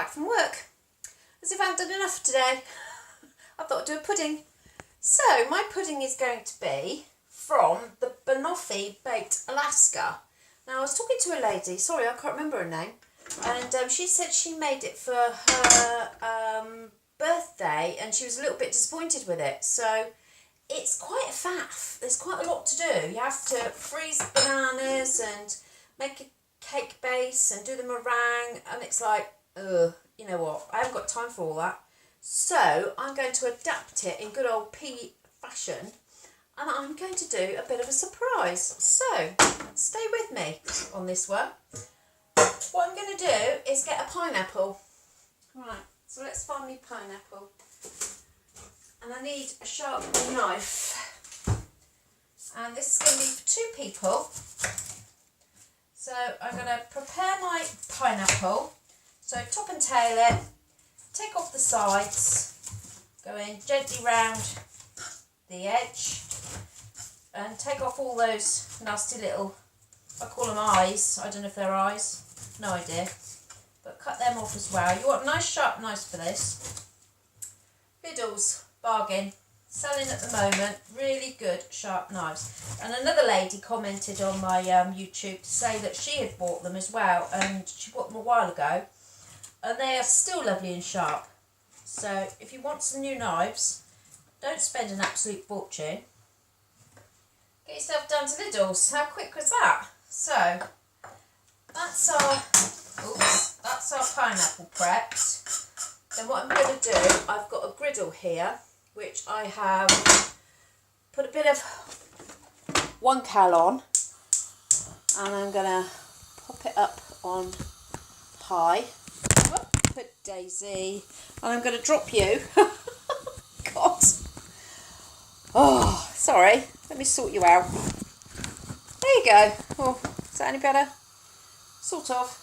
back from work. As if I haven't done enough today. I thought I'd do a pudding. So my pudding is going to be from the Banoffee Baked Alaska. Now I was talking to a lady, sorry I can't remember her name, and she said she made it for her birthday and she was a little bit disappointed with it. So it's quite a faff. There's quite a lot to do. You have to freeze bananas and make a cake base and do the meringue, and it's like, you know what, I haven't got time for all that. So I'm going to adapt it in good old P fashion, and I'm going to do a bit of a surprise. So stay with me on this one. What I'm going to do is get a pineapple. Right, so let's find me pineapple. And I need a sharp knife. And this is going to be for 2 people. So I'm going to prepare my pineapple. So top and tail it, take off the sides, go in gently round the edge, and take off all those nasty little, I call them eyes, I don't know if they're eyes, no idea, but cut them off as well. You want a nice sharp knife for this. Lidl's, bargain, selling at the moment, really good sharp knives. And another lady commented on my YouTube to say that she had bought them as well, and she bought them a while ago, and they are still lovely and sharp. So if you want some new knives, don't spend an absolute fortune. Get yourself down to Lidl's. How quick was that? So that's our pineapple prepped. Then what I'm going to do, I've got a griddle here, which I have put a bit of 1 cal on, and I'm going to pop it up on high. Put Daisy, and I'm going to drop you. God. Oh, sorry. Let me sort you out. There you go. Oh, is that any better? Sort of.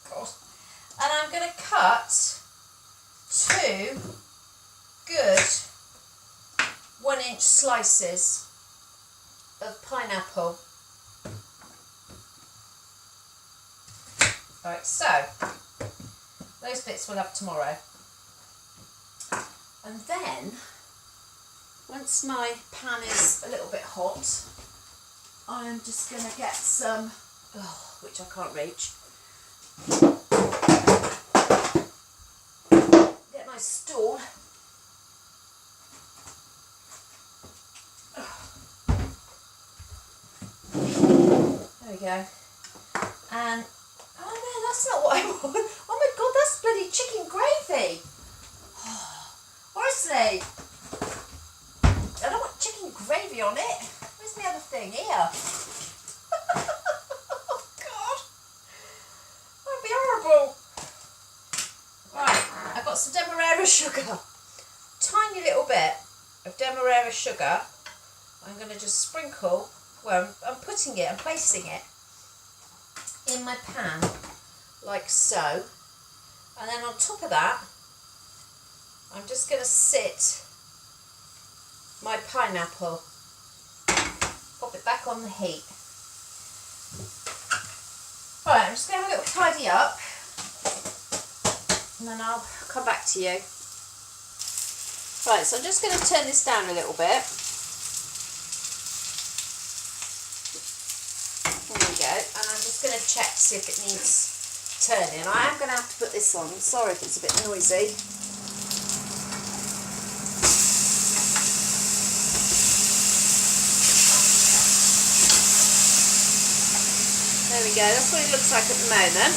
God. And I'm going to cut 2 good 1-inch slices of pineapple. Right, so those bits we'll have tomorrow. And then, once my pan is a little bit hot, I'm just going to get some, which I can't reach, get my stool. There we go. And oh no, that's not what I want. Oh my God, that's bloody chicken gravy. Honestly, I don't want chicken gravy on it. Where's my other thing? Here. Oh God, that'd be horrible. Right, I've got some demerara sugar. Tiny little bit of demerara sugar. I'm going to just sprinkle. Well, I'm putting it, I'm placing it in my pan, like so, and then on top of that I'm just going to sit my pineapple, pop it back on the heat. Right, I'm just going to have a little tidy up, and then I'll come back to you. Right, so I'm just going to turn this down a little bit. There we go, and I'm just going to check to see if it needs turning. I am going to have to put this on. Sorry if it's a bit noisy. There we go, that's what it looks like at the moment.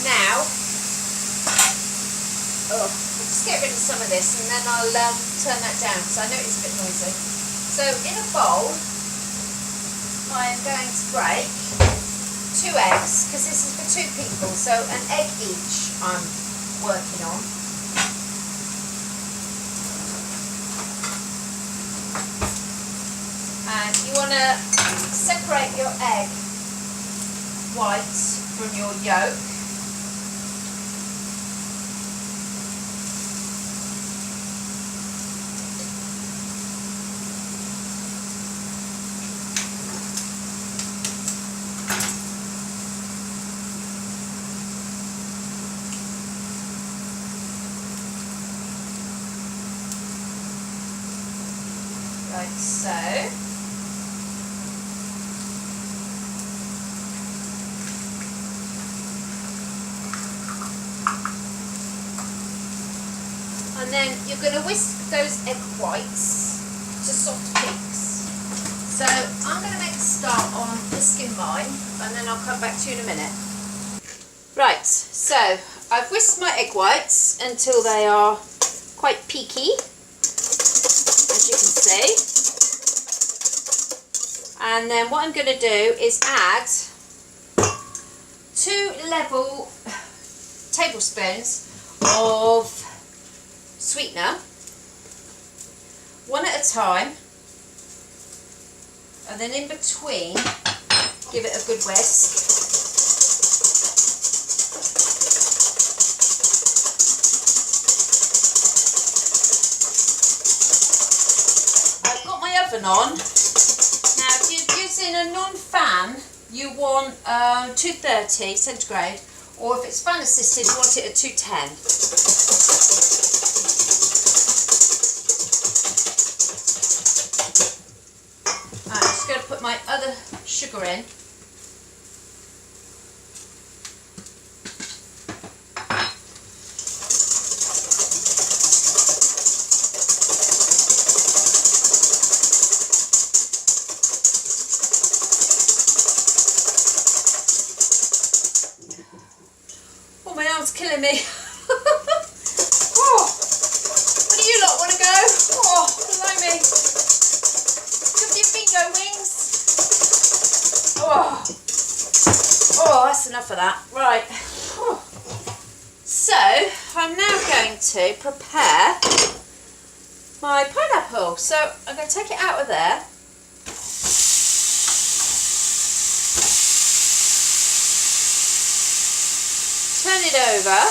Now, I'll just get rid of some of this and then I'll turn that down because I know it's a bit noisy. So in a bowl, I am going to break 2 eggs, because this is for 2 people, so an egg each I'm working on. And you want to separate your egg whites from your yolk. Right, so and then you're going to whisk those egg whites to soft peaks. So I'm going to make a start on whisking mine, and then I'll come back to you in a minute. Right, so I've whisked my egg whites until they are quite peaky, as you can see. And then what I'm going to do is add 2 level tablespoons of sweetener, one at a time, and then in between give it a good whisk. I've got my oven on. Now if you're using a non-fan, you want 230 centigrade, or if it's fan assisted you want it at 210. I'm just going to put my other sugar in. Oh, my arm's killing me. Oh, where do you lot want to go? Oh, blimey. Give your bingo wings. Oh, that's enough of that. Right. Oh. So, I'm now going to prepare my pineapple. So, I'm going to take it out of there. Turn it over.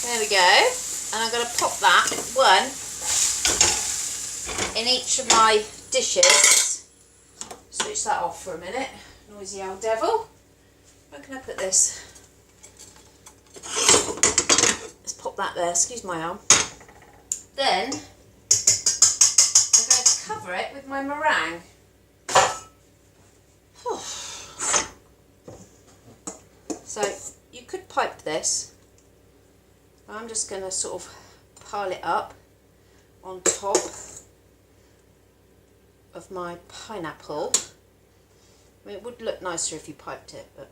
There we go. And I'm going to pop that one in each of my dishes. Switch that off for a minute. Noisy old devil. Where can I put this? Let's pop that there. Excuse my arm. Then I'm going to cover it with my meringue. So you could pipe this. I'm just going to sort of pile it up on top of my pineapple. I mean, it would look nicer if you piped it, but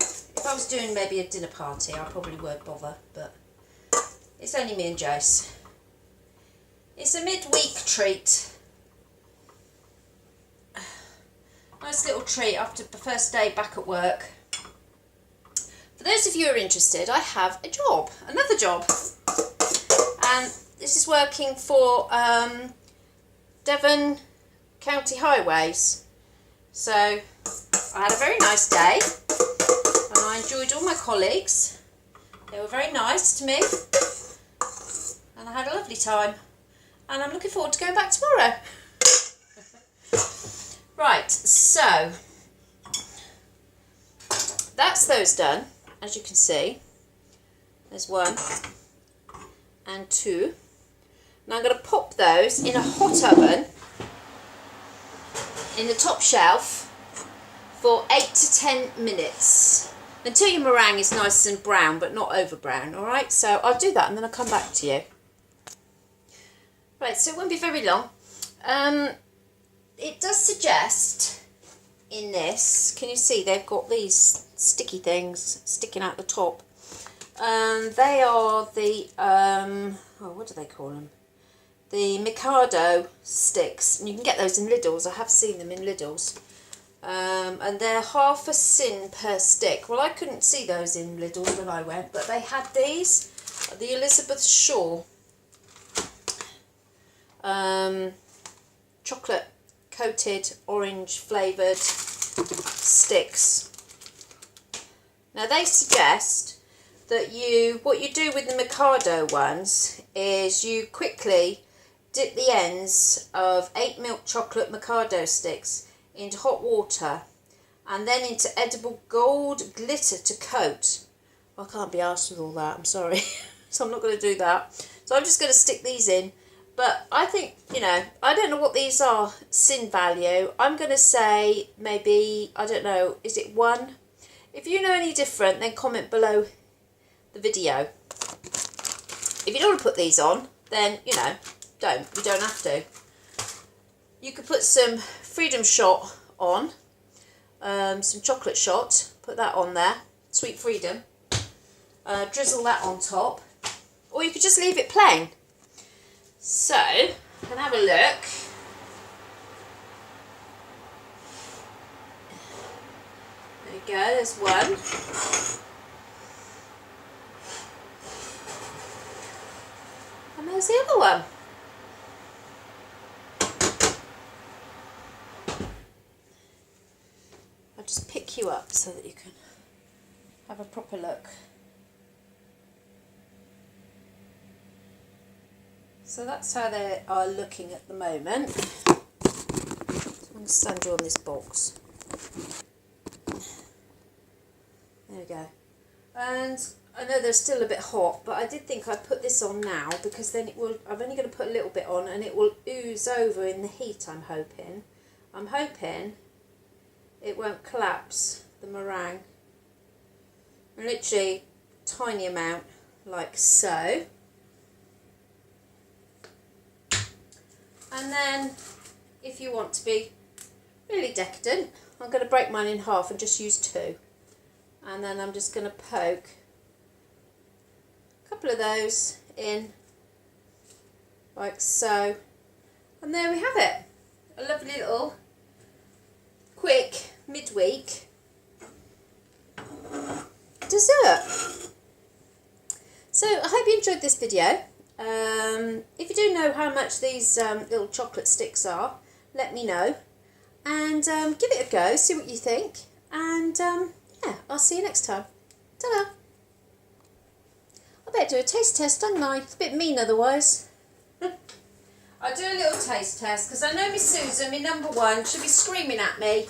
if I was doing maybe a dinner party I probably would bother, but it's only me and Jace. It's a midweek treat. Nice little treat after the first day back at work. For those of you who are interested, I have a job, another job, and this is working for Devon County Highways. So I had a very nice day and I enjoyed all my colleagues. They were very nice to me and I had a lovely time, and I'm looking forward to going back tomorrow. Right, so that's those done. As you can see, there's 1 and 2. Now I'm going to pop those in a hot oven in the top shelf for 8 to 10 minutes until your meringue is nice and brown but not over brown. Alright, so I'll do that and then I'll come back to you. Right, so it won't be very long. It does suggest in this, can you see they've got these sticky things sticking out the top. They are the, what do they call them? The Mikado sticks. And you can get those in Lidl's. I have seen them in Lidl's. And they're half a sin per stick. Well, I couldn't see those in Lidl's when I went, but they had these. The Elizabeth Shaw chocolate coated orange flavoured sticks. Now they suggest that what you do with the Mikado ones is you quickly dip the ends of 8 milk chocolate Mikado sticks into hot water and then into edible gold glitter to coat. I can't be arsed with all that, I'm sorry. so I'm not going to do that. So I'm just going to stick these in. But I think, you know, I don't know what these are sin value. I'm going to say maybe, I don't know, is it 1? If you know any different, then comment below the video. If you don't want to put these on, then, you know, you don't have to. You could put some Freedom Shot on, some chocolate shot, put that on there, Sweet Freedom, drizzle that on top, or you could just leave it plain. So, I'm going to have a look. There we go, there's one. And there's the other one. I'll just pick you up so that you can have a proper look. So that's how they are looking at the moment. So I'm going to stand you on this box. There we go. And I know they're still a bit hot, but I did think I'd put this on now because then it will, I'm only going to put a little bit on and it will ooze over in the heat, I'm hoping. I'm hoping it won't collapse, the meringue. Literally tiny amount, like so. And then, if you want to be really decadent, I'm going to break mine in half and just use 2. And then I'm just going to poke a couple of those in, like so. And there we have it. A lovely little, quick, midweek dessert. So, I hope you enjoyed this video. If you do know how much these little chocolate sticks are, let me know, and give it a go, see what you think, and yeah, I'll see you next time. Ta-da! I better do a taste test, don't I? It's a bit mean otherwise. I'll do a little taste test, because I know Miss Susan, my number 1, should be screaming at me.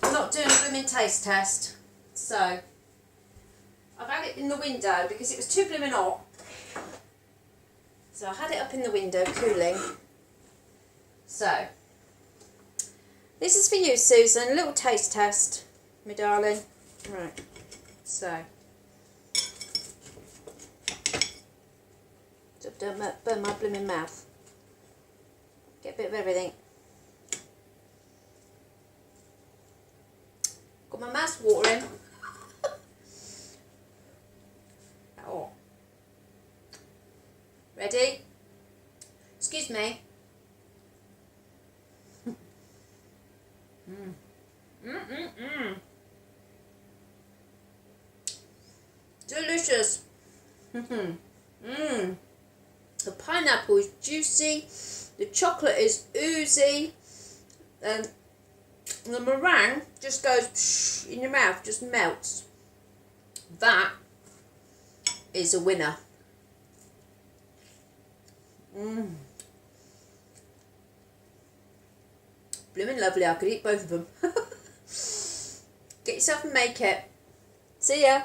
I'm not doing a blooming taste test. So, I've had it in the window because it was too blooming hot. So I had it up in the window, cooling. So, this is for you, Susan. A little taste test, my darling. Right, so. Don't burn my blooming mouth. Get a bit of everything. Got my mouth watering. Oh. Ready? Excuse me. Delicious. The pineapple is juicy. The chocolate is oozy. And the meringue just goes in your mouth, just melts. That is a winner. Blooming lovely, I could eat both of them. Get yourself and make it. See ya.